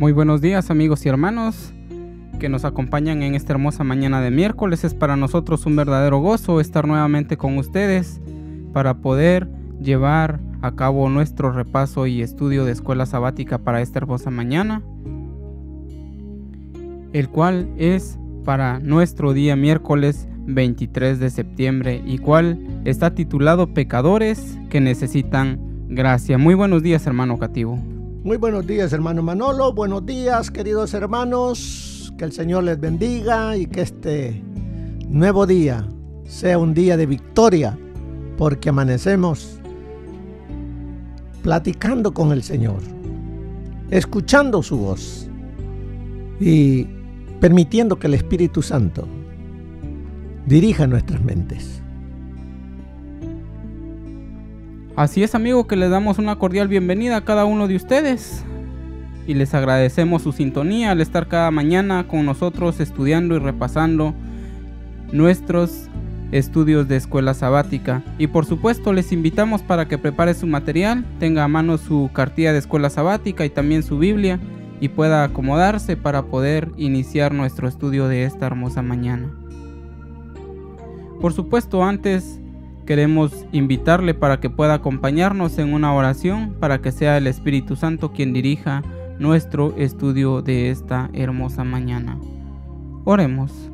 Muy buenos días, amigos y hermanos que nos acompañan en esta hermosa mañana de miércoles. Es para nosotros un verdadero gozo estar nuevamente con ustedes para poder llevar a cabo nuestro repaso y estudio de escuela sabática para esta hermosa mañana, el cual es para nuestro día miércoles 23 de septiembre y cual está titulado Pecadores que necesitan gracia. Muy buenos días, hermano Cativo. Muy buenos días, hermano Manolo. Buenos días, queridos hermanos. Que el Señor les bendiga y que este nuevo día sea un día de victoria, porque amanecemos platicando con el Señor, escuchando su voz y permitiendo que el Espíritu Santo dirija nuestras mentes. Así es, amigo, que les damos una cordial bienvenida a cada uno de ustedes y les agradecemos su sintonía al estar cada mañana con nosotros estudiando y repasando nuestros estudios de escuela sabática. Y por supuesto les invitamos para que prepare su material, tenga a mano su cartilla de escuela sabática y también su Biblia y pueda acomodarse para poder iniciar nuestro estudio de esta hermosa mañana. Por supuesto, antes queremos invitarle para que pueda acompañarnos en una oración para que sea el Espíritu Santo quien dirija nuestro estudio de esta hermosa mañana. Oremos.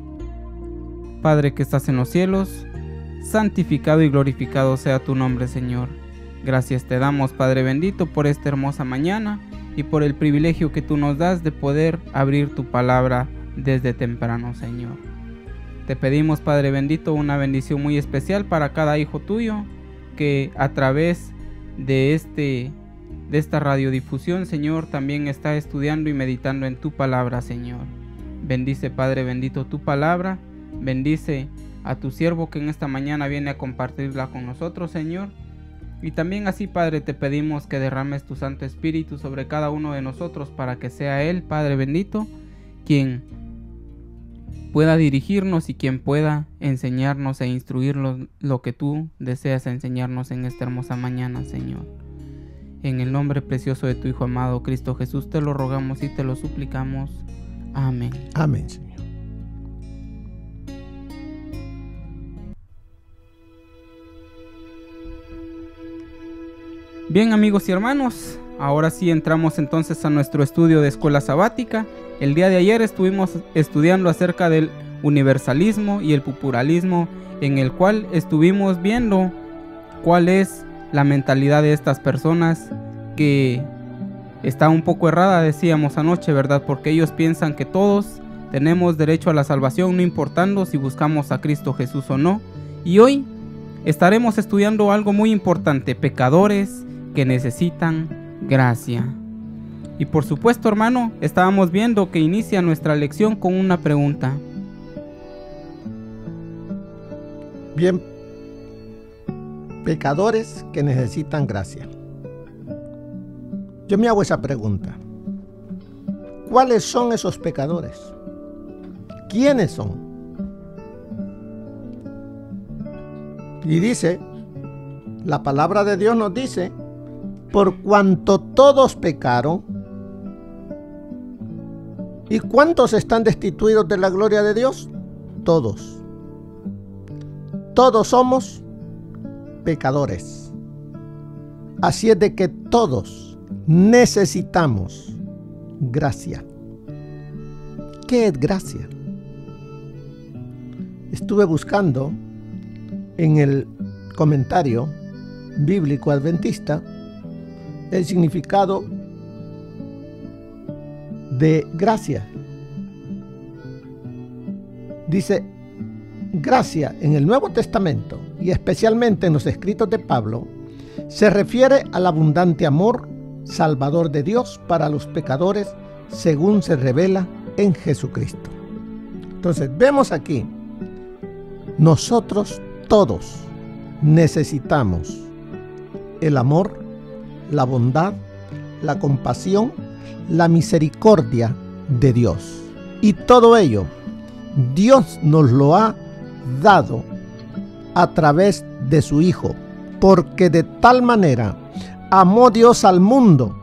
Padre que estás en los cielos, santificado y glorificado sea tu nombre, Señor. Gracias te damos, Padre bendito, por esta hermosa mañana y por el privilegio que tú nos das de poder abrir tu palabra desde temprano, Señor. Te pedimos, Padre bendito, una bendición muy especial para cada hijo tuyo que a través de esta radiodifusión, Señor, también está estudiando y meditando en tu palabra, Señor. Bendice, Padre bendito, tu palabra. Bendice a tu siervo que en esta mañana viene a compartirla con nosotros, Señor. Y también así, Padre, te pedimos que derrames tu Santo Espíritu sobre cada uno de nosotros para que sea Él, Padre bendito, quien pueda dirigirnos y quien pueda enseñarnos e instruirnos lo que tú deseas enseñarnos en esta hermosa mañana, Señor. En el nombre precioso de tu Hijo amado, Cristo Jesús, te lo rogamos y te lo suplicamos. Amén. Amén, Señor. Bien, amigos y hermanos, ahora sí entramos entonces a nuestro estudio de escuela sabática. El día de ayer estuvimos estudiando acerca del universalismo y el pluralismo, en el cual estuvimos viendo cuál es la mentalidad de estas personas que está un poco errada, decíamos anoche, ¿verdad? Porque ellos piensan que todos tenemos derecho a la salvación, no importando si buscamos a Cristo Jesús o no. Y hoy estaremos estudiando algo muy importante: pecadores que necesitan gracia. Y por supuesto, hermano, estábamos viendo que inicia nuestra lección con una pregunta. Bien, pecadores que necesitan gracia. Yo me hago esa pregunta. ¿Cuáles son esos pecadores? ¿Quiénes son? Y dice, la palabra de Dios nos dice, por cuanto todos pecaron. ¿Y cuántos están destituidos de la gloria de Dios? Todos. Todos somos pecadores. Así es de que todos necesitamos gracia. ¿Qué es gracia? Estuve buscando en el comentario bíblico adventista el significado de gracia. Dice, gracia en el Nuevo Testamento y especialmente en los escritos de Pablo se refiere al abundante amor salvador de Dios para los pecadores según se revela en Jesucristo. Entonces vemos aquí, nosotros todos necesitamos el amor, la bondad, la compasión, la misericordia de Dios. Y todo ello, Dios nos lo ha dado a través de su Hijo, porque de tal manera amó Dios al mundo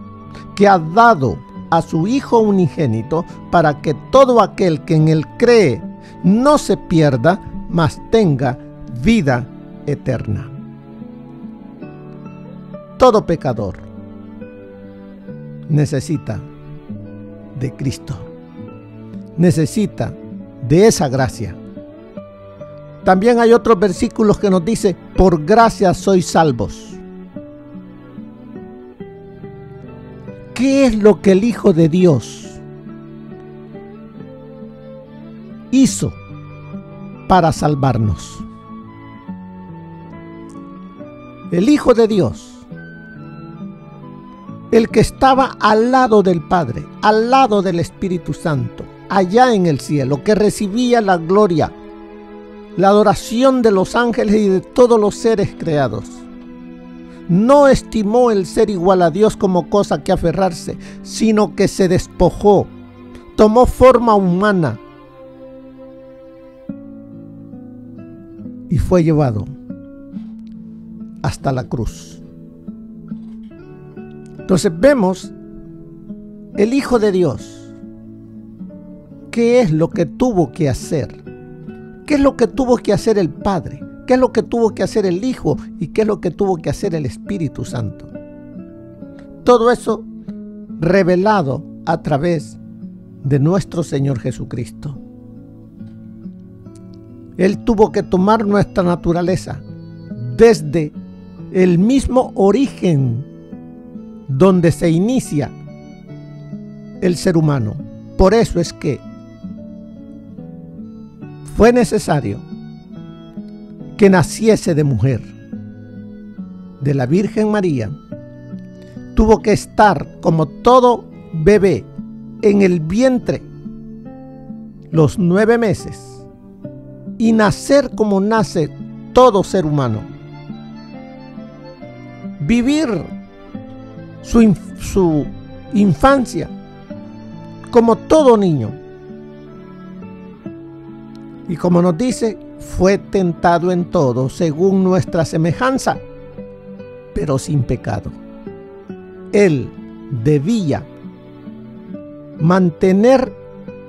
que ha dado a su Hijo unigénito, para que todo aquel que en él cree no se pierda, mas tenga vida eterna. Todo pecador necesita de Cristo, necesita de esa gracia. También hay otros versículos que nos dice: por gracia sois salvos. ¿Qué es lo que el Hijo de Dios hizo para salvarnos? El Hijo de Dios, el que estaba al lado del Padre, al lado del Espíritu Santo, allá en el cielo, que recibía la gloria, la adoración de los ángeles y de todos los seres creados, no estimó el ser igual a Dios como cosa que aferrarse, sino que se despojó, tomó forma humana y fue llevado hasta la cruz. Entonces vemos el Hijo de Dios. ¿Qué es lo que tuvo que hacer? ¿Qué es lo que tuvo que hacer el Padre? ¿Qué es lo que tuvo que hacer el Hijo? ¿Y qué es lo que tuvo que hacer el Espíritu Santo? Todo eso revelado a través de nuestro Señor Jesucristo. Él tuvo que tomar nuestra naturaleza desde el mismo origen donde se inicia el ser humano. Por eso es que fue necesario que naciese de mujer, de la Virgen María. Tuvo que estar como todo bebé en el vientre los 9 meses y nacer como nace todo ser humano. Vivir su infancia como todo niño. Y como nos dice, fue tentado en todo según nuestra semejanza, pero sin pecado. Él debía mantener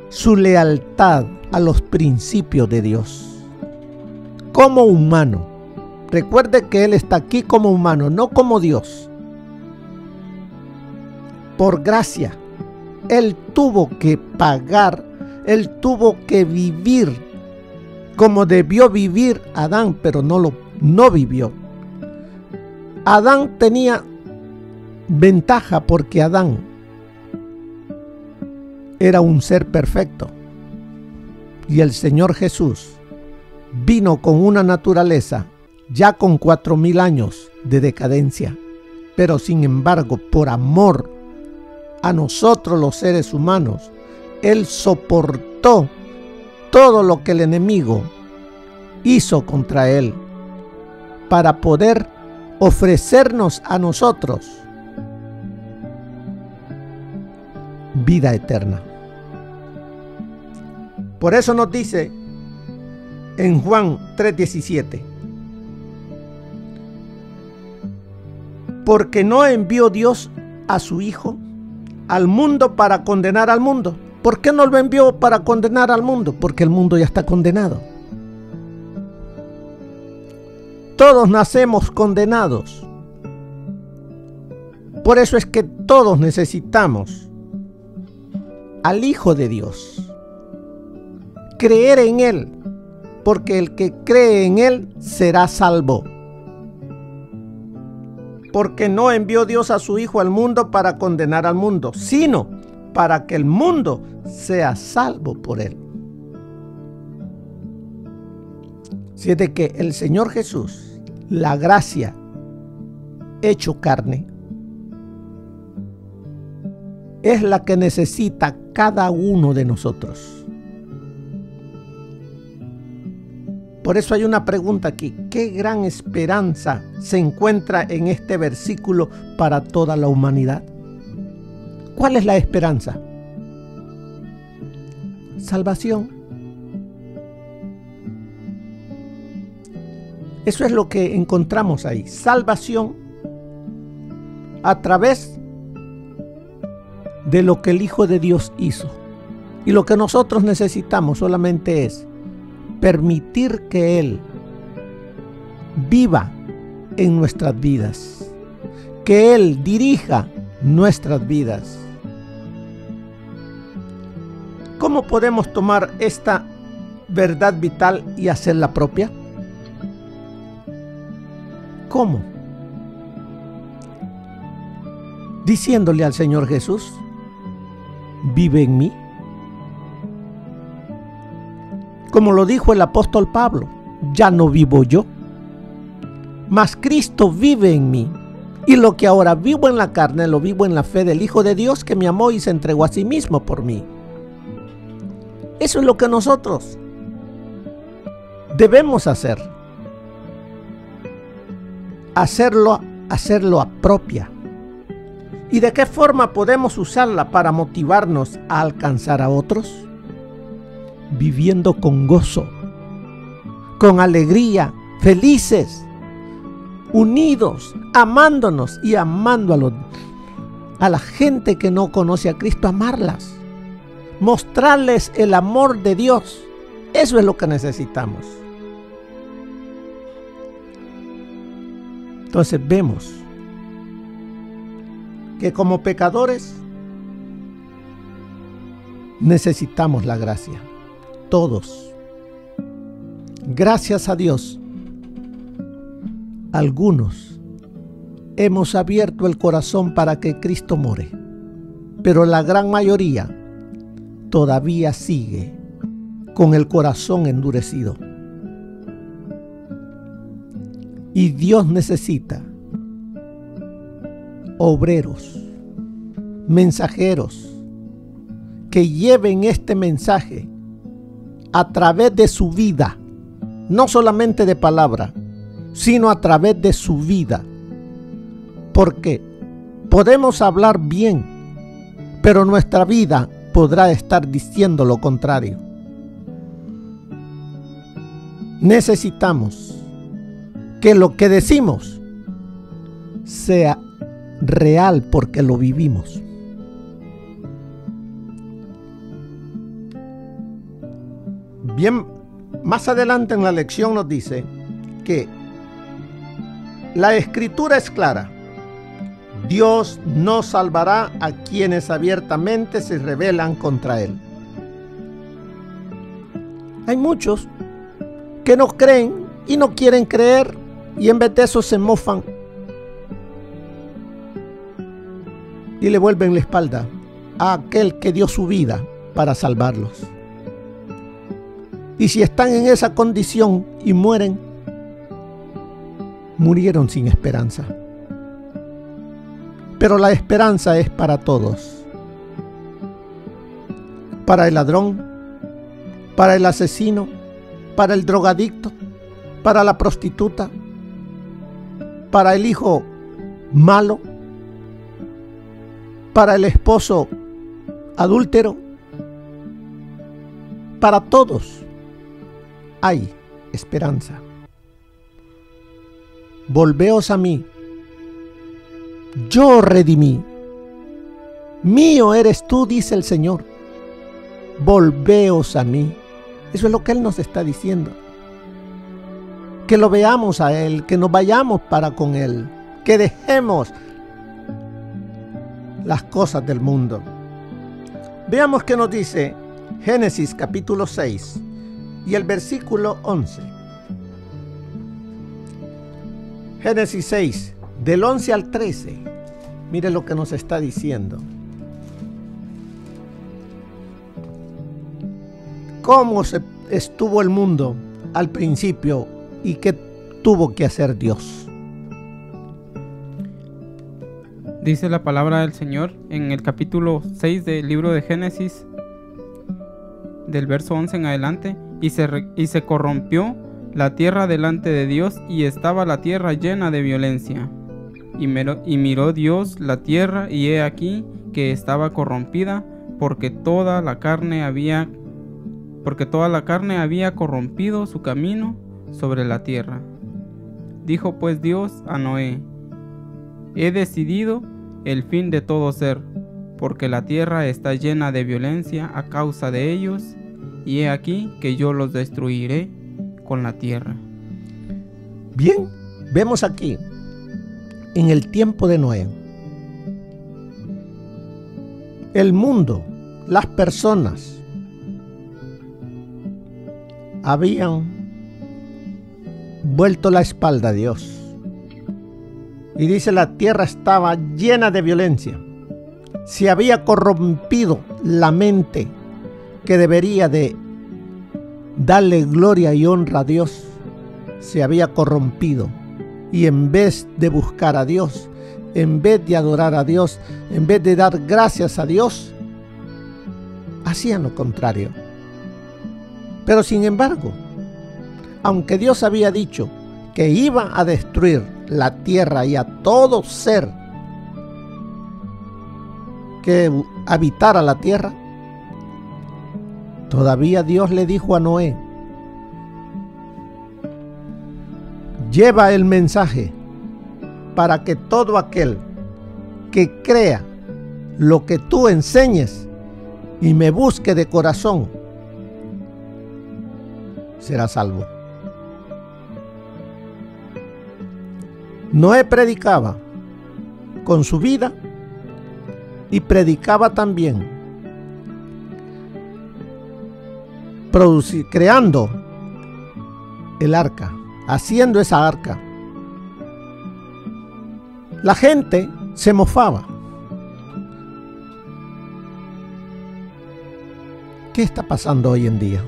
su lealtad a los principios de Dios. Como humano. Recuerde que Él está aquí como humano, no como Dios. Por gracia, Él tuvo que pagar, Él tuvo que vivir como debió vivir Adán, pero no vivió. Adán tenía ventaja porque Adán era un ser perfecto. Y el Señor Jesús vino con una naturaleza ya con 4000 años de decadencia. Pero sin embargo, por amor a nosotros los seres humanos, Él soportó todo lo que el enemigo hizo contra Él para poder ofrecernos a nosotros vida eterna. Por eso nos dice en Juan 3:17: porque no envió Dios a su Hijo al mundo para condenar al mundo. ¿Por qué no lo envió para condenar al mundo? Porque el mundo ya está condenado. Todos nacemos condenados. Por eso es que todos necesitamos al Hijo de Dios. Creer en Él, porque el que cree en Él será salvo. Porque no envió Dios a su Hijo al mundo para condenar al mundo, sino para que el mundo sea salvo por Él. Si es de que el Señor Jesús, la gracia hecho carne, es la que necesita cada uno de nosotros. Por eso hay una pregunta aquí: ¿qué gran esperanza se encuentra en este versículo para toda la humanidad? ¿Cuál es la esperanza? Salvación. Eso es lo que encontramos ahí. Salvación a través de lo que el Hijo de Dios hizo. Y lo que nosotros necesitamos solamente es permitir que Él viva en nuestras vidas, que Él dirija nuestras vidas. ¿Cómo podemos tomar esta verdad vital y hacerla propia? ¿Cómo? Diciéndole al Señor Jesús: vive en mí. Como lo dijo el apóstol Pablo: ya no vivo yo, mas Cristo vive en mí. Y lo que ahora vivo en la carne, lo vivo en la fe del Hijo de Dios que me amó y se entregó a sí mismo por mí. Eso es lo que nosotros debemos hacer. Hacerlo a propia. ¿Y de qué forma podemos usarla para motivarnos a alcanzar a otros? Viviendo con gozo, con alegría, felices, unidos, amándonos y amando a la gente que no conoce a Cristo, amarlas, mostrarles el amor de Dios. Eso es lo que necesitamos. Entonces vemos que como pecadores necesitamos la gracia. Todos. Gracias a Dios, algunos hemos abierto el corazón para que Cristo more, pero la gran mayoría todavía sigue con el corazón endurecido. Y Dios necesita obreros, mensajeros, que lleven este mensaje a través de su vida, no solamente de palabra, sino a través de su vida. Porque podemos hablar bien, pero nuestra vida podrá estar diciendo lo contrario. Necesitamos que lo que decimos sea real porque lo vivimos. Bien, más adelante en la lección nos dice que la escritura es clara. Dios no salvará a quienes abiertamente se rebelan contra Él. Hay muchos que no creen y no quieren creer, y en vez de eso se mofan y le vuelven la espalda a aquel que dio su vida para salvarlos. Y si están en esa condición y mueren, murieron sin esperanza. Pero la esperanza es para todos. Para el ladrón, para el asesino, para el drogadicto, para la prostituta, para el hijo malo, para el esposo adúltero, para todos hay esperanza. Volveos a mí, yo redimí, mío eres tú, dice el Señor. Volveos a mí. Eso es lo que Él nos está diciendo. Que lo veamos a Él, que nos vayamos para con Él, que dejemos las cosas del mundo. Veamos qué nos dice Génesis capítulo 6 y el versículo 11. Génesis 6, del 11 al 13. Mire lo que nos está diciendo. Cómo estuvo el mundo al principio y qué tuvo que hacer Dios. Dice la palabra del Señor en el capítulo 6 del libro de Génesis, del verso 11 en adelante. Y se corrompió la tierra delante de Dios, y estaba la tierra llena de violencia. Y miró Dios la tierra, y he aquí que estaba corrompida, porque toda la carne había corrompido su camino sobre la tierra. Dijo pues Dios a Noé: he decidido el fin de todo ser, porque la tierra está llena de violencia a causa de ellos, y he aquí que yo los destruiré con la tierra. Bien, vemos aquí, en el tiempo de Noé, el mundo, las personas, habían vuelto la espalda a Dios. Y dice, la tierra estaba llena de violencia. Se había corrompido la mente que debería de darle gloria y honra a Dios. Se había corrompido. Y en vez de buscar a Dios, en vez de adorar a Dios, en vez de dar gracias a Dios, hacían lo contrario. Pero sin embargo, aunque Dios había dicho que iba a destruir la tierra y a todo ser que habitara la tierra, todavía Dios le dijo a Noé, lleva el mensaje para que todo aquel que crea lo que tú enseñes y me busque de corazón, será salvo. Noé predicaba con su vida y predicaba también creando el arca, haciendo esa arca. La gente se mofaba. ¿Qué está pasando hoy en día?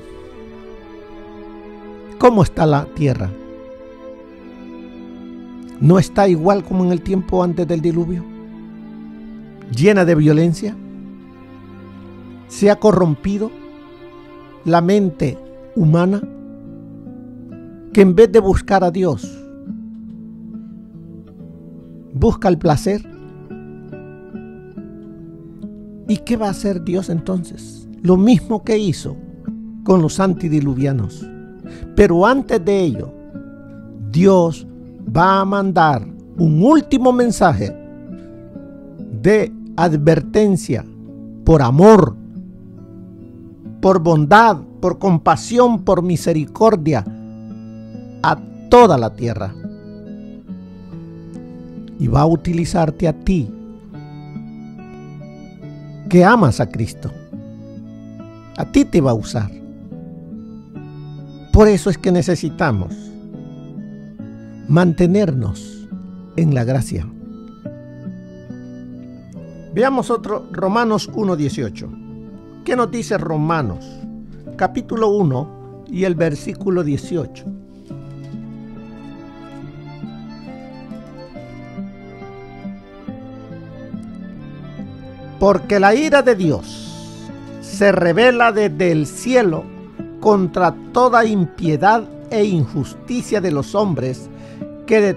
¿Cómo está la tierra? ¿No está igual como en el tiempo antes del diluvio? ¿Llena de violencia? ¿Se ha corrompido la mente humana? Que en vez de buscar a Dios, busca el placer. ¿Y qué va a hacer Dios entonces? Lo mismo que hizo con los antidiluvianos. Pero antes de ello, Dios va a mandar un último mensaje de advertencia por amor, por bondad, por compasión, por misericordia a toda la tierra. Y va a utilizarte a ti, que amas a Cristo. A ti te va a usar. Por eso es que necesitamos mantenernos en la gracia. Veamos otro, Romanos 1:18. ¿Qué nos dice Romanos? Capítulo 1 y el versículo 18. Porque la ira de Dios se revela desde el cielo contra toda impiedad e injusticia de los hombres que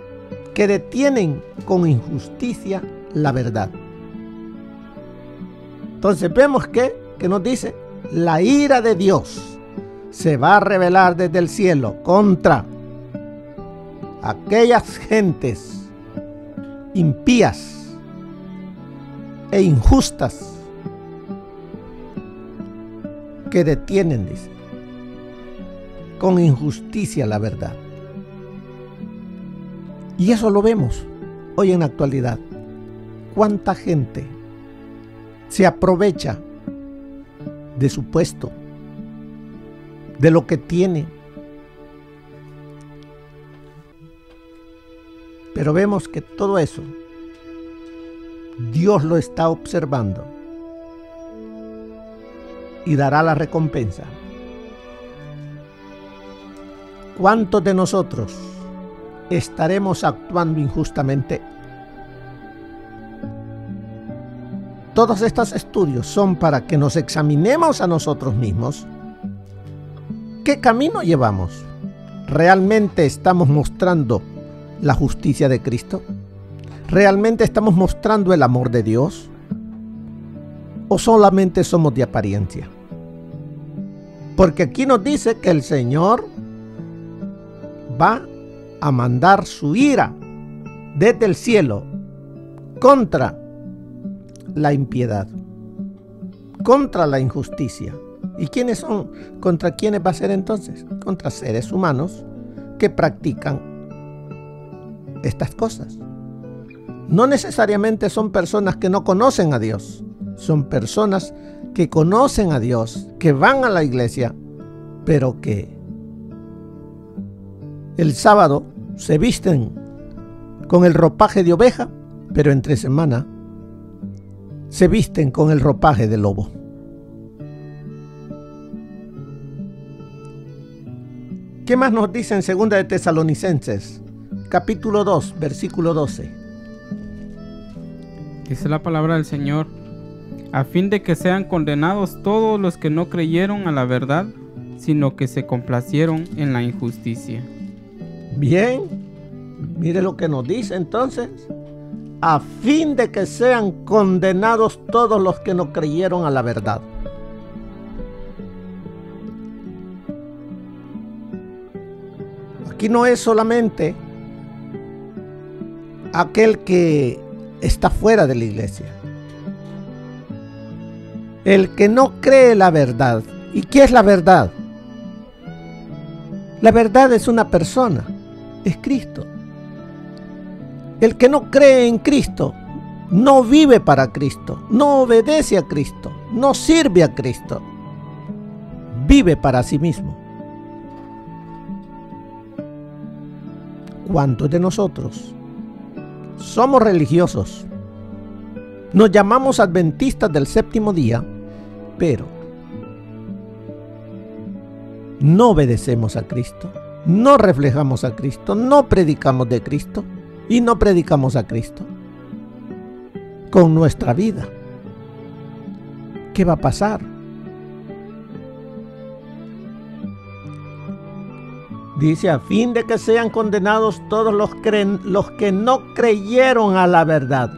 detienen con injusticia la verdad. Entonces vemos que nos dice, la ira de Dios se va a revelar desde el cielo contra aquellas gentes impías e injustas que detienen, dice, con injusticia la verdad. Y eso lo vemos hoy en la actualidad. ¿Cuánta gente se aprovecha de su puesto, de lo que tiene? Pero vemos que todo eso Dios lo está observando y dará la recompensa. ¿Cuántos de nosotros estaremos actuando injustamente? Todos estos estudios son para que nos examinemos a nosotros mismos. ¿Qué camino llevamos? ¿Realmente estamos mostrando la justicia de Cristo? ¿Realmente estamos mostrando el amor de Dios? ¿O solamente somos de apariencia? Porque aquí nos dice que el Señor va a mandar su ira desde el cielo contra la impiedad. contra la injusticia. ¿Y quiénes son? ¿Contra quiénes va a ser entonces? Contra seres humanos que practican estas cosas. No necesariamente son personas que no conocen a Dios. Son personas que conocen a Dios, que van a la iglesia, pero que el sábado se visten con el ropaje de oveja, pero entre semana se visten con el ropaje de lobo. ¿Qué más nos dice en 2 de Tesalonicenses, capítulo 2, versículo 12? Dice la palabra del Señor: a fin de que sean condenados todos los que no creyeron a la verdad, sino que se complacieron en la injusticia. Bien, mire lo que nos dice entonces: a fin de que sean condenados todos los que no creyeron a la verdad. Aquí no es solamente aquel que está fuera de la iglesia, el que no cree la verdad. ¿Y qué es la verdad? La verdad es una persona, es Cristo. El que no cree en Cristo no vive para Cristo, no obedece a Cristo, no sirve a Cristo, vive para sí mismo. ¿Cuántos de nosotros somos religiosos? Nos llamamos adventistas del séptimo día, pero no obedecemos a Cristo, no reflejamos a Cristo, no predicamos de Cristo y no predicamos a Cristo con nuestra vida. ¿Qué va a pasar? Dice: a fin de que sean condenados todos los que no creyeron a la verdad,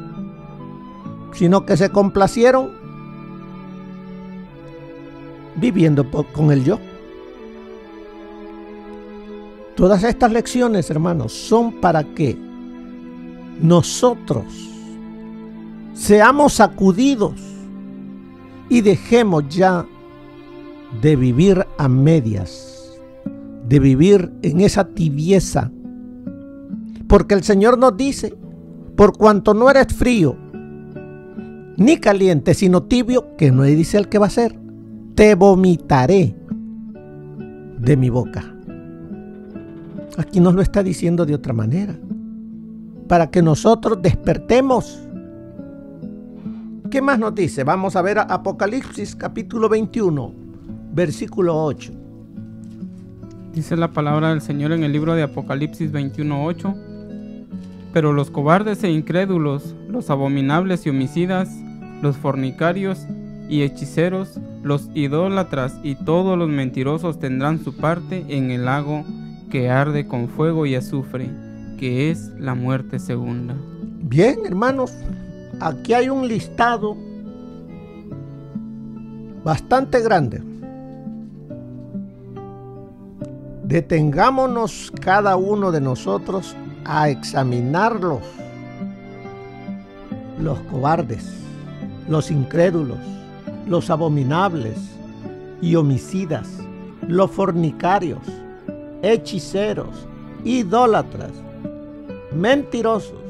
sino que se complacieron viviendo con el yo. Todas estas lecciones, hermanos, son para que nosotros seamos sacudidos y dejemos ya de vivir a medias, de vivir en esa tibieza. Porque el Señor nos dice: por cuanto no eres frío ni caliente, sino tibio, que no dice el que va a ser, te vomitaré de mi boca. Aquí nos lo está diciendo de otra manera, para que nosotros despertemos. ¿Qué más nos dice? Vamos a ver a Apocalipsis capítulo 21, versículo 8. Dice la palabra del Señor en el libro de Apocalipsis 21:8: pero los cobardes e incrédulos, los abominables y homicidas, los fornicarios y hechiceros, los idólatras y todos los mentirosos tendrán su parte en el lago que arde con fuego y azufre, que es la muerte segunda. Bien, hermanos, aquí hay un listado bastante grande. Detengámonos cada uno de nosotros a examinarlos. Los cobardes, los incrédulos, los abominables y homicidas, los fornicarios, hechiceros, idólatras, mentirosos,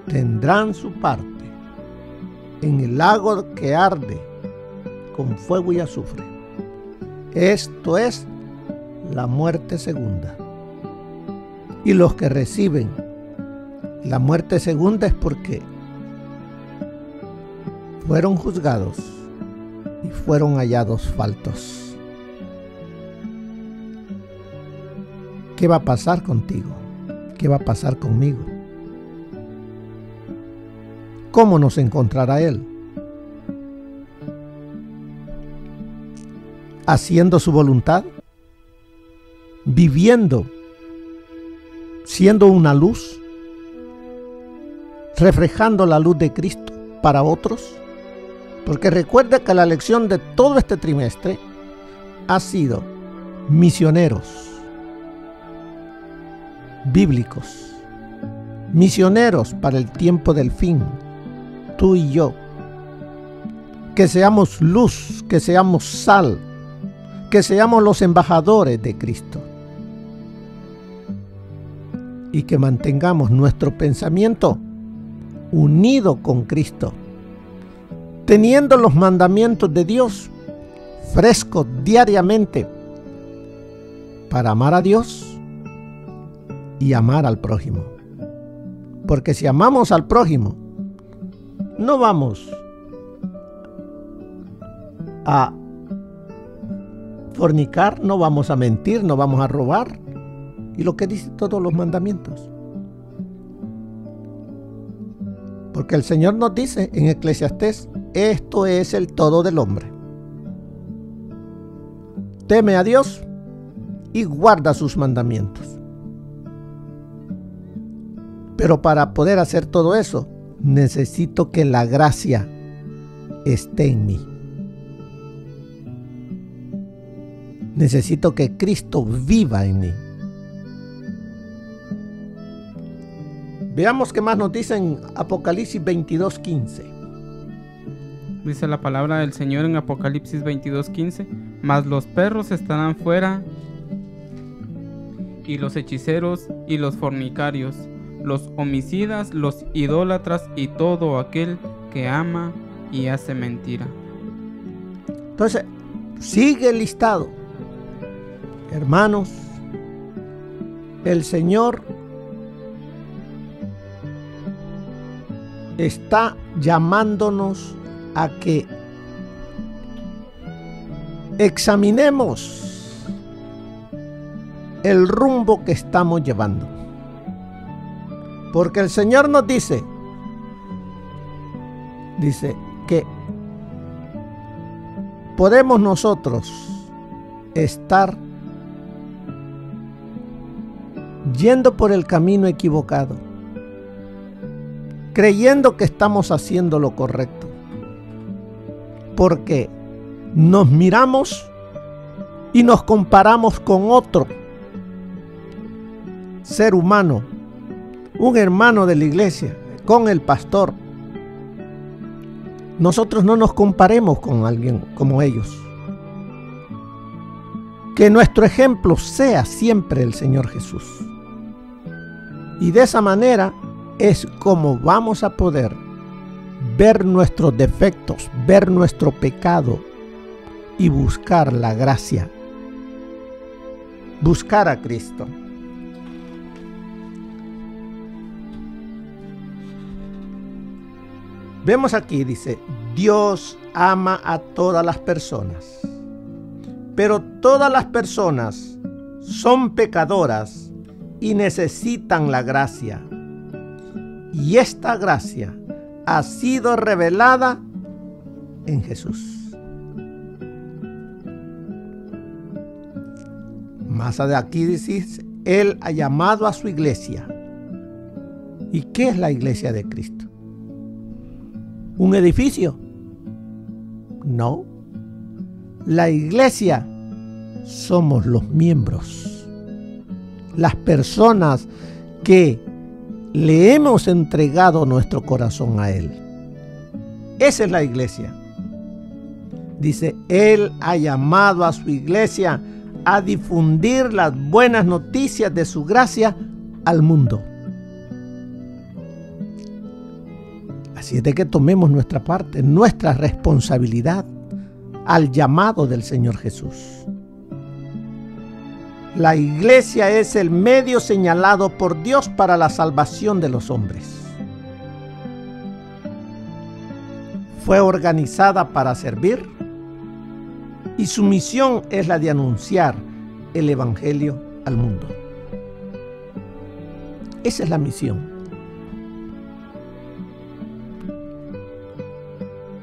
tendrán su parte en el lago que arde con fuego y azufre. Esto es la muerte segunda. Y los que reciben la muerte segunda es porque fueron juzgados y fueron hallados faltos. ¿Qué va a pasar contigo? ¿Qué va a pasar conmigo? ¿Cómo nos encontrará Él? ¿Haciendo su voluntad? ¿Viviendo? ¿Siendo una luz? ¿Reflejando la luz de Cristo para otros? Porque recuerda que la lección de todo este trimestre ha sido misioneros bíblicos, misioneros para el tiempo del fin, tú y yo, que seamos luz, que seamos sal, que seamos los embajadores de Cristo. Y que mantengamos nuestro pensamiento unido con Cristo, teniendo los mandamientos de Dios frescos diariamente para amar a Dios y amar al prójimo. Porque si amamos al prójimo, no vamos a fornicar, no vamos a mentir, no vamos a robar. Y lo que dicen todos los mandamientos. Porque el Señor nos dice en Eclesiastés, esto es el todo del hombre. Teme a Dios y guarda sus mandamientos. Pero para poder hacer todo eso, necesito que la gracia esté en mí. Necesito que Cristo viva en mí. Veamos qué más nos dice en Apocalipsis 22:15. Dice la palabra del Señor en Apocalipsis 22:15: mas los perros estarán fuera, y los hechiceros, y los fornicarios, los homicidas, los idólatras, y todo aquel que ama y hace mentira. Entonces, sigue el listado. Hermanos, el Señor está llamándonos a que examinemos el rumbo que estamos llevando. Porque el Señor nos dice que podemos nosotros estar yendo por el camino equivocado, creyendo que estamos haciendo lo correcto, porque nos miramos y nos comparamos con otro ser humano, un hermano de la iglesia, con el pastor. Nosotros no nos comparemos con alguien como ellos. Que nuestro ejemplo sea siempre el Señor Jesús. Y de esa manera es como vamos a poder ver nuestros defectos, ver nuestro pecado y buscar la gracia, buscar a Cristo. Vemos aquí, dice, Dios ama a todas las personas, pero todas las personas son pecadoras y necesitan la gracia. Y esta gracia ha sido revelada en Jesús. Más de aquí dice, Él ha llamado a su iglesia. ¿Y qué es la iglesia de Cristo? ¿Un edificio? No. La iglesia somos los miembros, las personas que le hemos entregado nuestro corazón a Él. Esa es la iglesia. Dice, Él ha llamado a su iglesia a difundir las buenas noticias de su gracia al mundo. Así es de que tomemos nuestra parte, nuestra responsabilidad al llamado del Señor Jesús. La iglesia es el medio señalado por Dios para la salvación de los hombres. Fue organizada para servir y su misión es la de anunciar el Evangelio al mundo. Esa es la misión.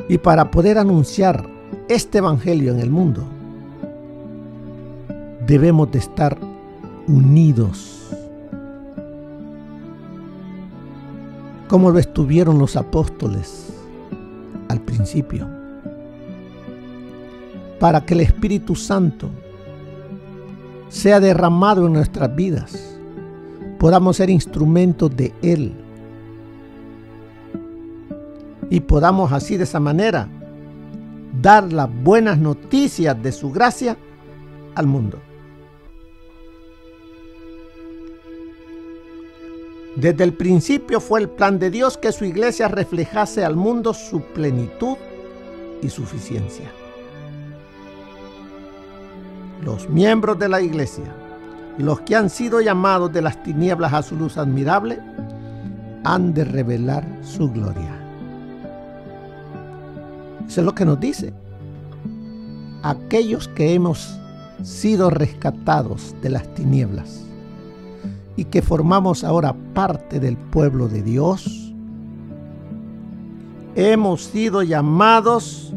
Y para poder anunciar este Evangelio en el mundo, debemos de estar unidos, como lo estuvieron los apóstoles al principio, para que el Espíritu Santo sea derramado en nuestras vidas, podamos ser instrumentos de Él y podamos así de esa manera dar las buenas noticias de su gracia al mundo. Desde el principio fue el plan de Dios que su iglesia reflejase al mundo su plenitud y suficiencia. Los miembros de la iglesia, los que han sido llamados de las tinieblas a su luz admirable, han de revelar su gloria. Eso es lo que nos dice. Aquellos que hemos sido rescatados de las tinieblas y que formamos ahora parte del pueblo de Dios, hemos sido llamados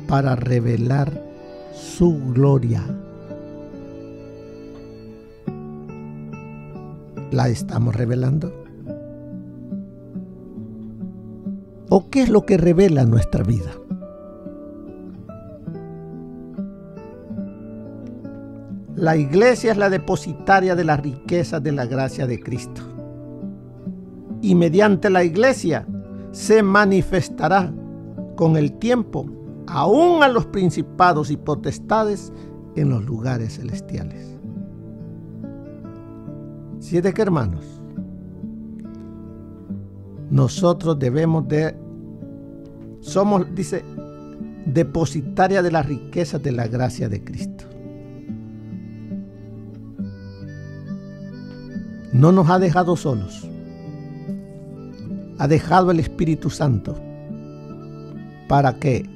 para revelar su gloria. ¿La estamos revelando? ¿O qué es lo que revela nuestra vida? La iglesia es la depositaria de las riquezas de la gracia de Cristo. Y mediante la iglesia se manifestará con el tiempo aún a los principados y potestades en los lugares celestiales. Si es de que, hermanos, nosotros somos, dice, depositaria de las riquezas de la gracia de Cristo. No nos ha dejado solos. Ha dejado el Espíritu Santo para que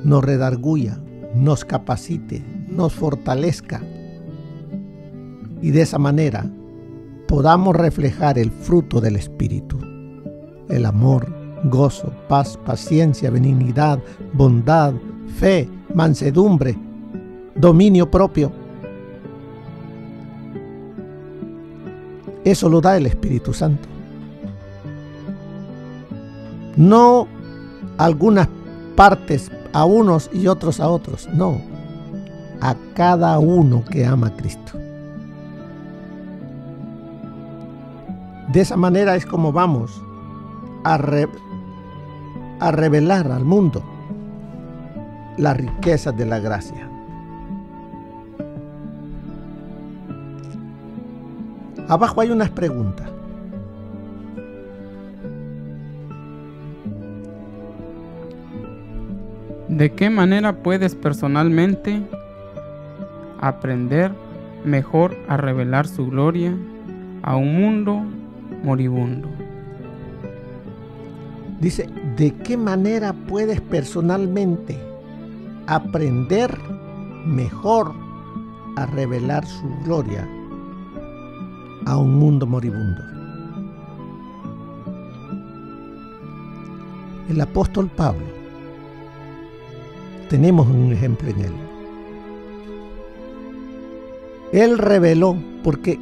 nos redarguya, nos capacite, nos fortalezca y de esa manera podamos reflejar el fruto del Espíritu: el amor, gozo, paz, paciencia, benignidad, bondad, fe, mansedumbre, dominio propio. Eso lo da el Espíritu Santo. No algunas partes a unos y otros a otros, no, a cada uno que ama a Cristo. De esa manera es como vamos a revelar al mundo las riquezas de la gracia. Abajo hay unas preguntas. ¿De qué manera puedes personalmente aprender mejor a revelar su gloria a un mundo moribundo? Dice, ¿de qué manera puedes personalmente aprender mejor a revelar su gloria a un mundo moribundo? El apóstol Pablo, tenemos un ejemplo en él. Él reveló, porque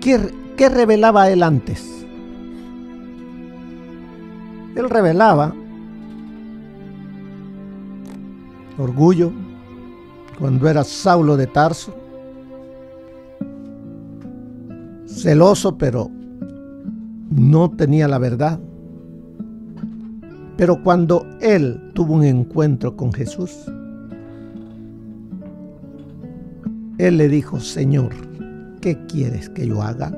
¿qué revelaba él antes? Él revelaba orgullo, cuando era Saulo de Tarso, celoso, pero no tenía la verdad. Pero cuando él tuvo un encuentro con Jesús, él le dijo: Señor, ¿qué quieres que yo haga?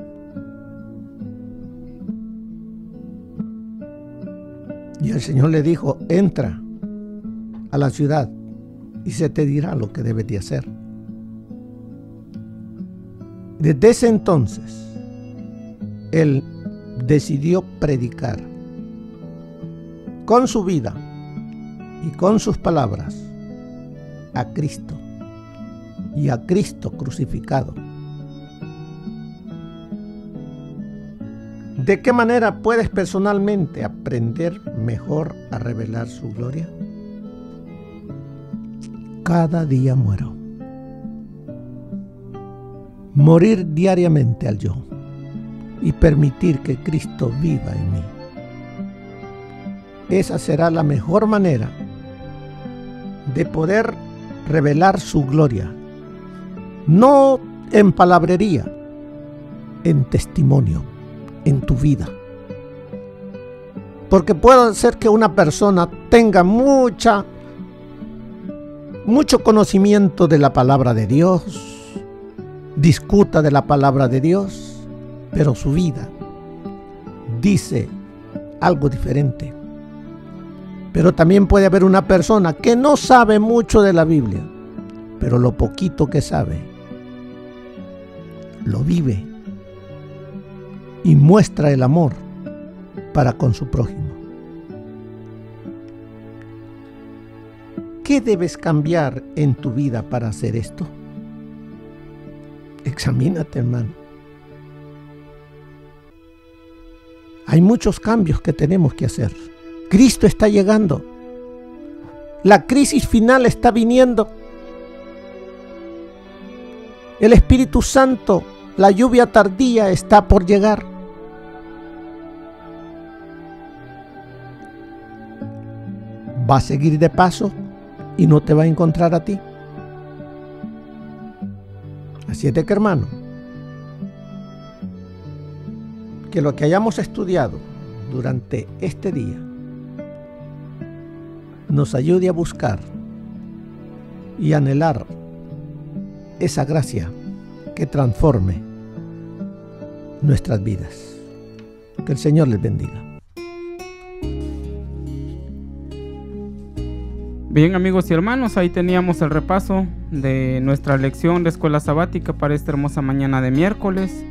Y el Señor le dijo: entra a la ciudad y se te dirá lo que debes de hacer. Desde ese entonces, él decidió predicar con su vida y con sus palabras a Cristo y a Cristo crucificado. ¿De qué manera puedes personalmente aprender mejor a revelar su gloria? Cada día muero. Morir diariamente al yo y permitir que Cristo viva en mí. Esa será la mejor manera de poder revelar su gloria. No en palabrería, en testimonio, en tu vida. Porque puede ser que una persona tenga mucha mucho conocimiento de la palabra de Dios, discuta de la palabra de Dios, pero su vida dice algo diferente. Pero también puede haber una persona que no sabe mucho de la Biblia, pero lo poquito que sabe, lo vive y muestra el amor para con su prójimo. ¿Qué debes cambiar en tu vida para hacer esto? Examínate, hermano. Hay muchos cambios que tenemos que hacer. Cristo está llegando. La crisis final está viniendo. El Espíritu Santo, la lluvia tardía está por llegar. Va a seguir de paso y no te va a encontrar a ti. Así es de que, hermano, que lo que hayamos estudiado durante este día nos ayude a buscar y anhelar esa gracia que transforme nuestras vidas. Que el Señor les bendiga. Bien, amigos y hermanos, ahí teníamos el repaso de nuestra lección de escuela sabática para esta hermosa mañana de miércoles.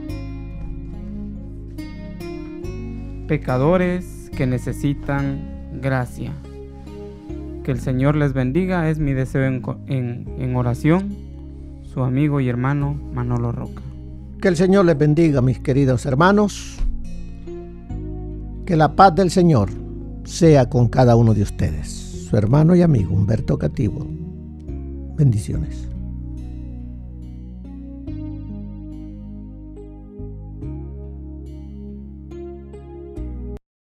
Pecadores que necesitan gracia. Que el Señor les bendiga, es mi deseo en oración. Su amigo y hermano Manolo Roca. Que el Señor les bendiga, mis queridos hermanos. Que la paz del Señor sea con cada uno de ustedes. Su hermano y amigo Humberto Cativo. Bendiciones.